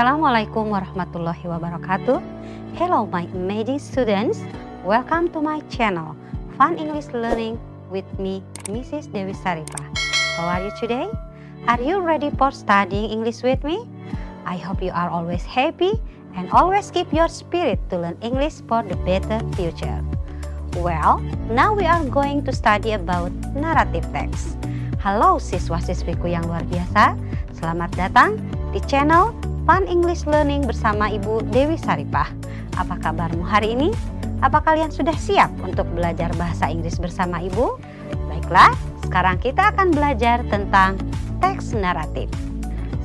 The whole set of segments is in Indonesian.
Assalamualaikum warahmatullahi wabarakatuh. Hello my amazing students. Welcome to my channel, Fun English Learning with me, Mrs. Dewi Saripah. How are you today? Are you ready for studying English with me? I hope you are always happy and always keep your spirit to learn English for the better future. Well, now we are going to study about narrative text. Halo siswa-siswiku yang luar biasa, selamat datang di channel Fun English Learning bersama Ibu Dewi Saripah. Apa kabarmu hari ini? Apa kalian sudah siap untuk belajar bahasa Inggris bersama Ibu? Baiklah, sekarang kita akan belajar tentang teks naratif.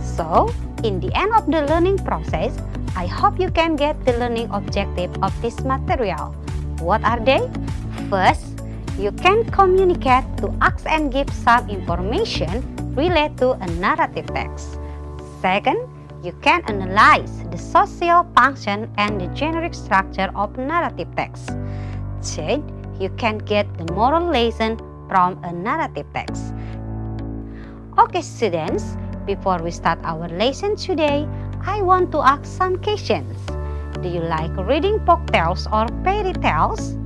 So, in the end of the learning process, I hope you can get the learning objective of this material. What are they? First, you can communicate to ask and give some information related to a narrative text. Second, you can analyze the social function and the generic structure of narrative text. Third, you can get the moral lesson from a narrative text. Okay students, before we start our lesson today, I want to ask some questions. Do you like reading folktales or fairy tales?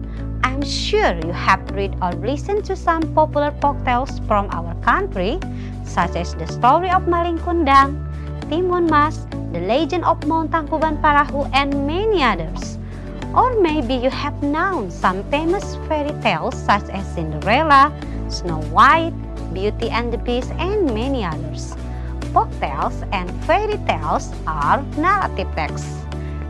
I'm sure you have read or listened to some popular folktales from our country, such as the story of Malin Kundang, Timun Mas, The Legend of Mount Tangkuban Parahu, and many others. Or maybe you have known some famous fairy tales such as Cinderella, Snow White, Beauty and the Beast, and many others. Folktales and fairy tales are narrative texts.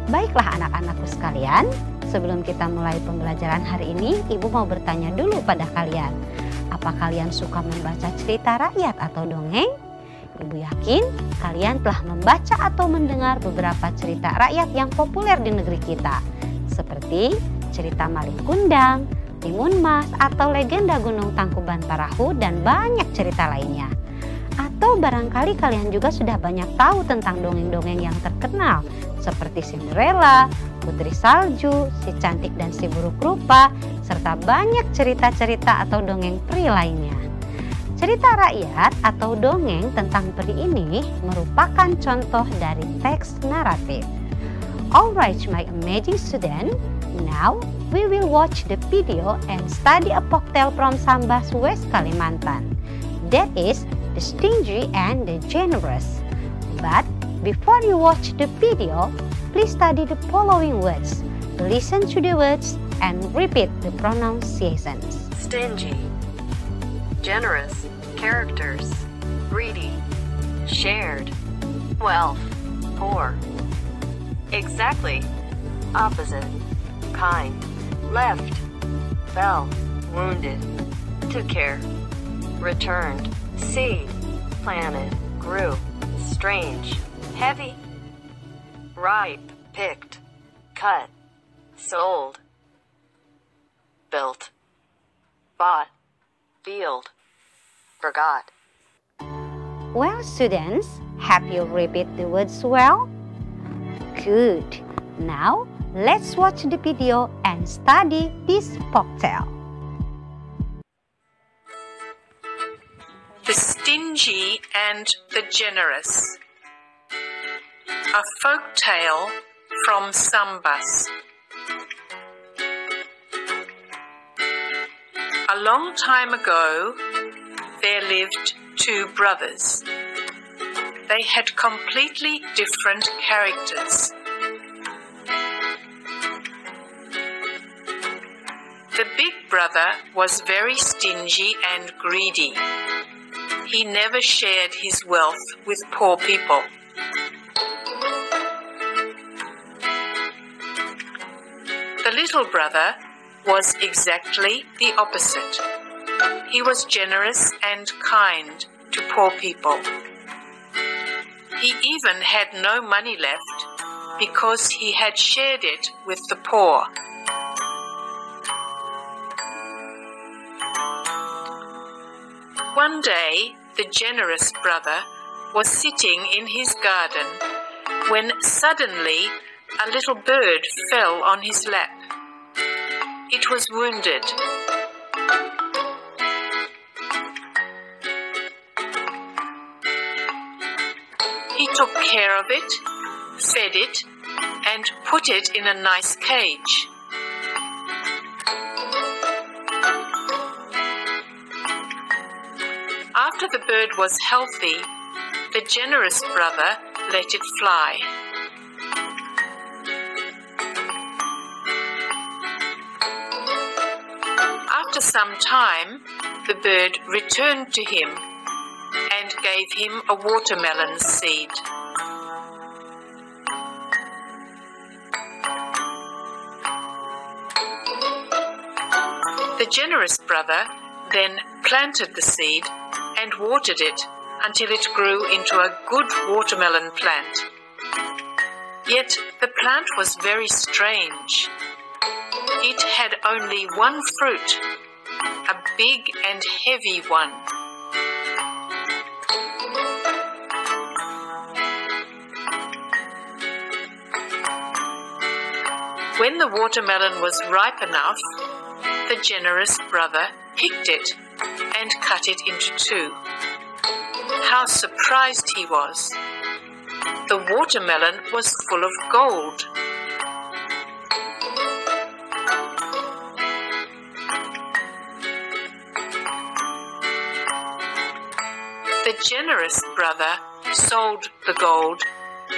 Baiklah anak-anakku sekalian, sebelum kita mulai pembelajaran hari ini, Ibu mau bertanya dulu pada kalian. Apa kalian suka membaca cerita rakyat atau dongeng? Ibu yakin kalian telah membaca atau mendengar beberapa cerita rakyat yang populer di negeri kita, seperti cerita Malin Kundang, Timun Mas, atau legenda Gunung Tangkuban Parahu, dan banyak cerita lainnya. Atau barangkali kalian juga sudah banyak tahu tentang dongeng-dongeng yang terkenal, seperti Cinderella, Putri Salju, Si Cantik dan Si Buruk Rupa, serta banyak cerita-cerita atau dongeng peri lainnya. Cerita rakyat atau dongeng tentang peri ini merupakan contoh dari teks naratif. Alright my amazing student, now we will watch the video and study a folktale from Sambas, West Kalimantan. That is the stingy and the generous. But before you watch the video, please study the following words. Listen to the words and repeat the pronunciations. Stingy, generous, characters, greedy, shared, wealth, poor. Exactly, opposite, kind, left, fell, wounded, took care, returned, seed, planted, grew, strange, heavy, ripe, picked, cut, sold, built, bought, field, forgot. Well students, have you repeat the words well? Good. Now let's watch the video and study this folktale. The Stingy and the Generous. A folk tale from Sambas. A long time ago, there lived two brothers. They had completely different characters. The big brother was very stingy and greedy. He never shared his wealth with poor people. The little brother was exactly the opposite. He was generous and kind to poor people. He even had no money left because he had shared it with the poor. One day, the generous brother was sitting in his garden when suddenly a little bird fell on his lap. It was wounded. He took care of it, fed it, and put it in a nice cage. After the bird was healthy, the generous brother let it fly. After some time, the bird returned to him and gave him a watermelon seed. The generous brother then planted the seed and watered it until it grew into a good watermelon plant. Yet the plant was very strange. It had only one fruit, a big and heavy one. When the watermelon was ripe enough, the generous brother picked it and cut it into two. How surprised he was! The watermelon was full of gold. The generous brother sold the gold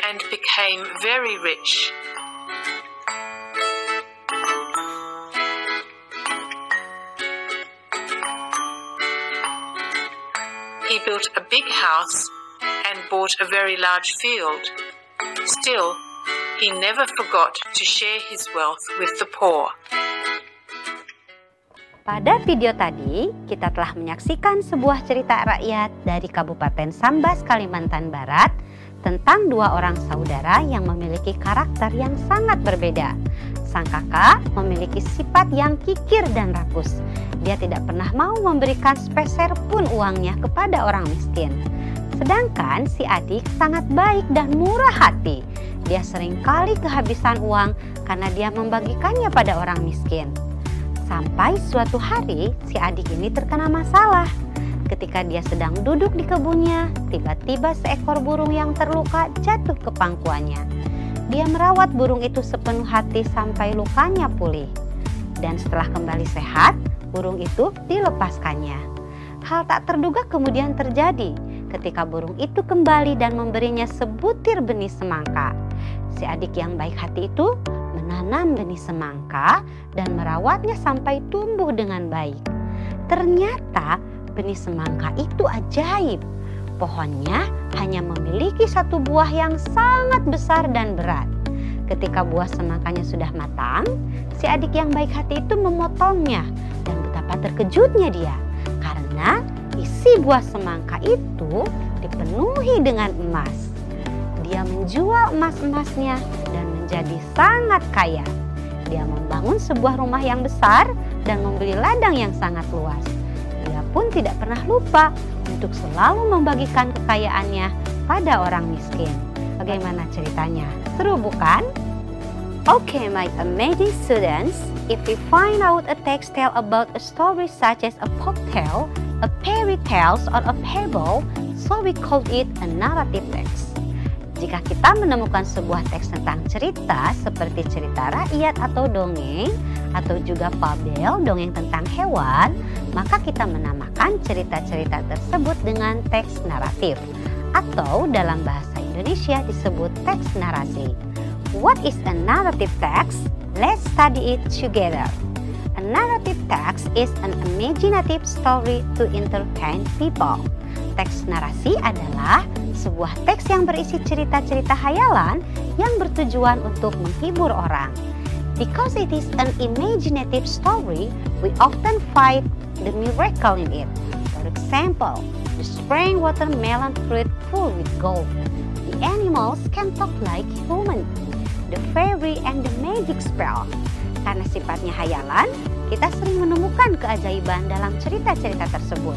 and became very rich. He built a big house and bought a very large field. Still, he never forgot to share his wealth with the poor. Pada video tadi, kita telah menyaksikan sebuah cerita rakyat dari Kabupaten Sambas, Kalimantan Barat tentang dua orang saudara yang memiliki karakter yang sangat berbeda. Sang kakak memiliki sifat yang kikir dan rakus. Dia tidak pernah mau memberikan sepeser pun uangnya kepada orang miskin. Sedangkan si adik sangat baik dan murah hati. Dia seringkali kehabisan uang karena dia membagikannya pada orang miskin. Sampai suatu hari si adik ini terkena masalah. Ketika dia sedang duduk di kebunnya, tiba-tiba seekor burung yang terluka jatuh ke pangkuannya. Dia merawat burung itu sepenuh hati sampai lukanya pulih. Dan setelah kembali sehat, burung itu dilepaskannya. Hal tak terduga kemudian terjadi ketika burung itu kembali dan memberinya sebutir benih semangka. Si adik yang baik hati itu menanam benih semangka dan merawatnya sampai tumbuh dengan baik. Ternyata benih semangka itu ajaib. Pohonnya hanya memiliki satu buah yang sangat besar dan berat. Ketika buah semangkanya sudah matang, si adik yang baik hati itu memotongnya. Dan betapa terkejutnya dia, karena isi buah semangka itu dipenuhi dengan emas. Dia menjual emas-emasnya dan menjadi sangat kaya. Dia membangun sebuah rumah yang besar dan membeli ladang yang sangat luas. Dia pun tidak pernah lupa untuk selalu membagikan kekayaannya pada orang miskin. Bagaimana ceritanya? Seru bukan? Okay, my amazing students, if we find out a text tale about a story such as a folktale, a fairy tale, or a fable, so we call it a narrative text. Jika kita menemukan sebuah teks tentang cerita seperti cerita rakyat atau dongeng, atau juga fabel, dongeng tentang hewan, maka kita menamakan cerita-cerita tersebut dengan teks naratif, atau dalam bahasa Indonesia disebut teks narasi. What is a narrative text? Let's study it together. A narrative text is an imaginative story to entertain people. Teks narasi adalah sebuah teks yang berisi cerita-cerita hayalan yang bertujuan untuk menghibur orang. Because it is an imaginative story, we often find the miracle in it. For example, the spring watermelon fruit full with gold. The animals can talk like humans. The fairy and the magic spell. Karena sifatnya hayalan, kita sering menemukan keajaiban dalam cerita-cerita tersebut.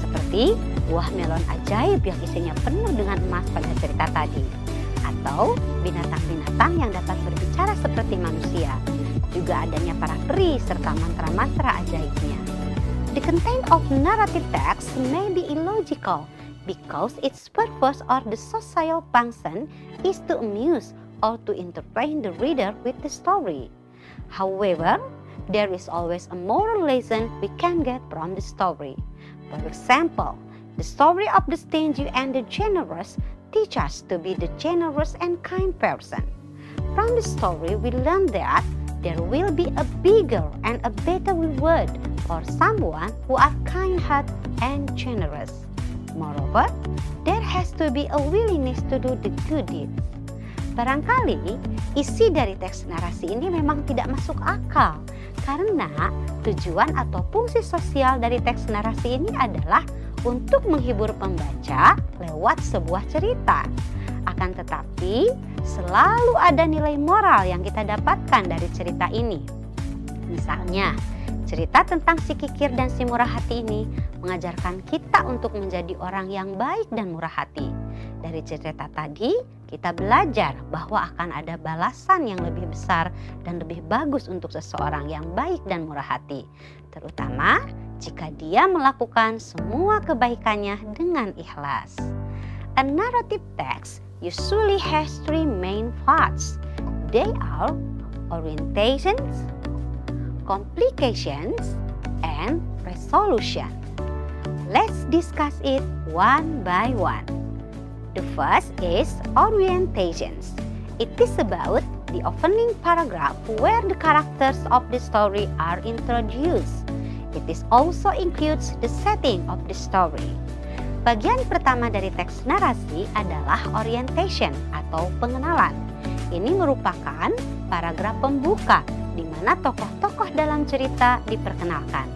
Seperti buah melon ajaib yang isinya penuh dengan emas pada cerita tadi. Atau binatang-binatang yang dapat berbicara seperti manusia. Juga adanya para peri serta mantra-mantra ajaibnya. The content of narrative text may be illogical because its purpose or the social function is to amuse or to entertain the reader with the story. However, there is always a moral lesson we can get from the story. For example, the story of the stingy and the generous teach us to be the generous and kind person. From the story, we learn that there will be a bigger and a better reward for someone who are kind-hearted and generous. Moreover, there has to be a willingness to do the good deeds. Barangkali isi dari teks narasi ini memang tidak masuk akal karena tujuan atau fungsi sosial dari teks narasi ini adalah untuk menghibur pembaca lewat sebuah cerita. Akan tetapi, selalu ada nilai moral yang kita dapatkan dari cerita ini. Misalnya, cerita tentang si kikir dan si murah hati ini mengajarkan kita untuk menjadi orang yang baik dan murah hati. Dari cerita tadi, kita belajar bahwa akan ada balasan yang lebih besar dan lebih bagus untuk seseorang yang baik dan murah hati. Terutama jika dia melakukan semua kebaikannya dengan ikhlas. A narrative text usually has three main parts. They are orientations, complications, and resolution. Let's discuss it one by one. The first is orientations. It is about the opening paragraph where the characters of the story are introduced. It is also includes the setting of the story. Bagian pertama dari teks narasi adalah orientation atau pengenalan. Ini merupakan paragraf pembuka di mana tokoh-tokoh dalam cerita diperkenalkan.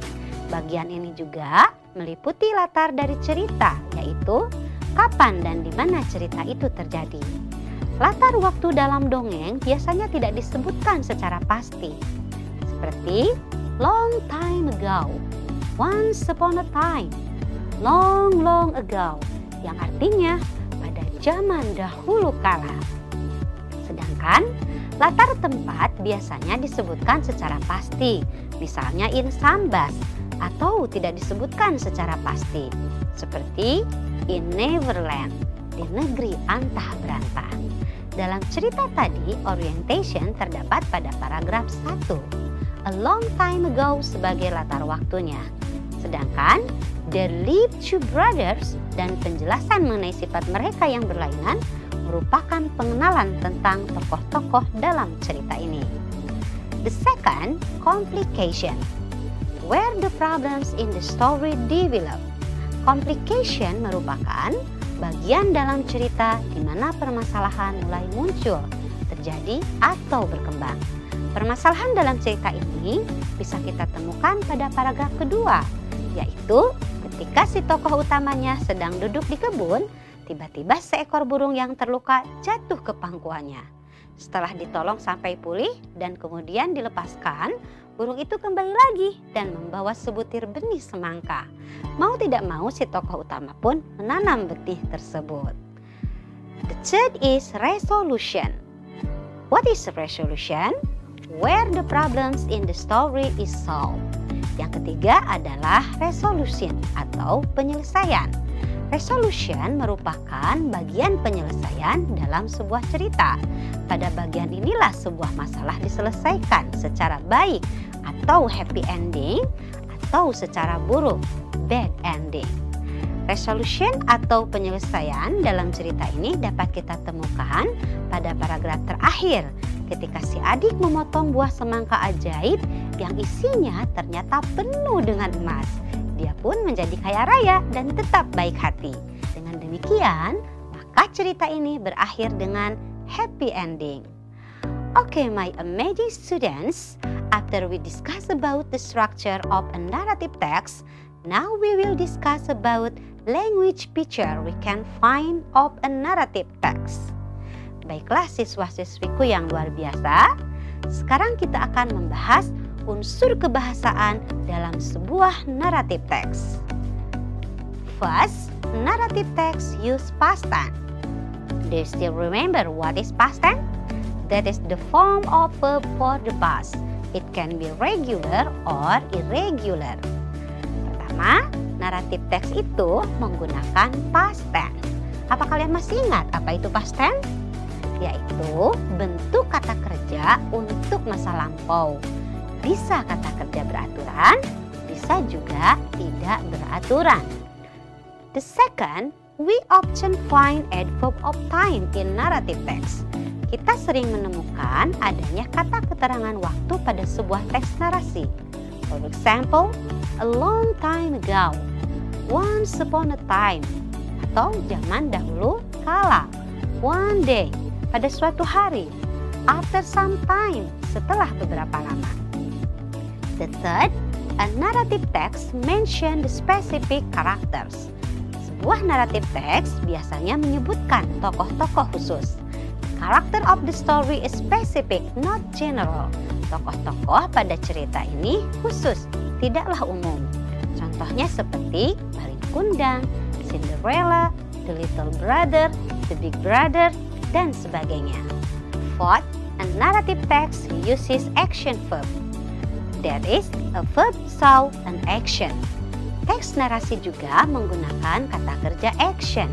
Bagian ini juga meliputi latar dari cerita, yaitu kapan dan di mana cerita itu terjadi. Latar waktu dalam dongeng biasanya tidak disebutkan secara pasti. Seperti long time ago, once upon a time, long ago, yang artinya pada zaman dahulu kala. Sedangkan latar tempat biasanya disebutkan secara pasti, misalnya in Sambas, atau tidak disebutkan secara pasti, seperti in Neverland, di negeri antah berantah. Dalam cerita tadi, orientation terdapat pada paragraf 1, a long time ago sebagai latar waktunya. Sedangkan there lived two brothers dan penjelasan mengenai sifat mereka yang berlainan merupakan pengenalan tentang tokoh-tokoh dalam cerita ini. The second, complication, where the problems in the story develop. Complication merupakan bagian dalam cerita di mana permasalahan mulai muncul, terjadi, atau berkembang. Permasalahan dalam cerita ini bisa kita temukan pada paragraf kedua, yaitu ketika si tokoh utamanya sedang duduk di kebun, tiba-tiba seekor burung yang terluka jatuh ke pangkuannya. Setelah ditolong sampai pulih dan kemudian dilepaskan, burung itu kembali lagi dan membawa sebutir benih semangka. Mau tidak mau si tokoh utama pun menanam benih tersebut. The third is resolution. What is resolution? Where the problems in the story is solved. Yang ketiga adalah resolution atau penyelesaian. Resolution merupakan bagian penyelesaian dalam sebuah cerita. Pada bagian inilah sebuah masalah diselesaikan secara baik atau happy ending atau secara buruk, bad ending. Resolution atau penyelesaian dalam cerita ini dapat kita temukan pada paragraf terakhir ketika si adik memotong buah semangka ajaib yang isinya ternyata penuh dengan emas. Dia pun menjadi kaya raya dan tetap baik hati. Dengan demikian, maka cerita ini berakhir dengan happy ending. Okay, my amazing students, after we discuss about the structure of a narrative text, now we will discuss about language feature we can find of a narrative text. Baiklah siswa-siswiku yang luar biasa, sekarang kita akan membahas unsur kebahasaan dalam sebuah narrative text. First, narrative text use past tense. Do you still remember what is past tense? That is the form of verb for the past. It can be regular or irregular. Pertama, narrative text itu menggunakan past tense. Apa kalian masih ingat apa itu past tense? yaitu bentuk kata kerja untuk masa lampau. Bisa kata kerja beraturan, bisa juga tidak beraturan. The second, we often find adverb of time in narrative text. Kita sering menemukan adanya kata keterangan waktu pada sebuah teks narasi. For example, a long time ago, once upon a time, atau zaman dahulu kala, one day, pada suatu hari, after some time, setelah beberapa lama. The third, a narrative text mention the specific characters. Sebuah naratif teks biasanya menyebutkan tokoh-tokoh khusus. Character of the story is specific, not general. Tokoh-tokoh pada cerita ini khusus, tidaklah umum. Contohnya seperti Balin Kundang, Cinderella, The Little Brother, The Big Brother, dan sebagainya. Fourth, a narrative text uses action verb. That is, a verb show an action. Teks narasi juga menggunakan kata kerja action,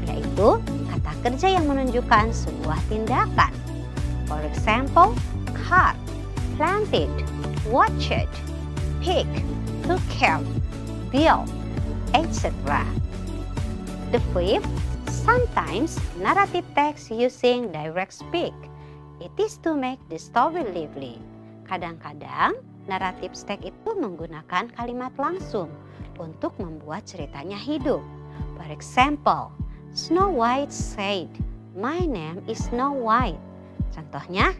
yaitu kata kerja yang menunjukkan sebuah tindakan. For example, cut, planted, watched, pick, took care, build, etc. The fifth, sometimes narrative text using direct speak. It is to make the story lively. Kadang-kadang naratif text itu menggunakan kalimat langsung untuk membuat ceritanya hidup. For example, Snow White said, "My name is Snow White." Contohnya,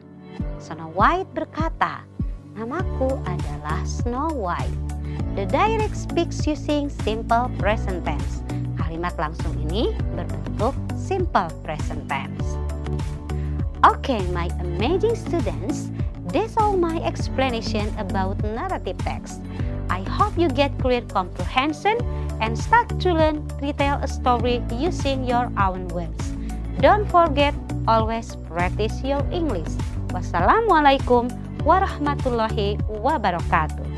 Snow White berkata, "Namaku adalah Snow White." The direct speaks using simple present tense. Kalimat langsung ini berbentuk simple present tense. Okay, my amazing students, that's all my explanation about narrative text. I hope you get clear comprehension and start to learn retell a story using your own words. Don't forget, always practice your English. Wassalamualaikum warahmatullahi wabarakatuh.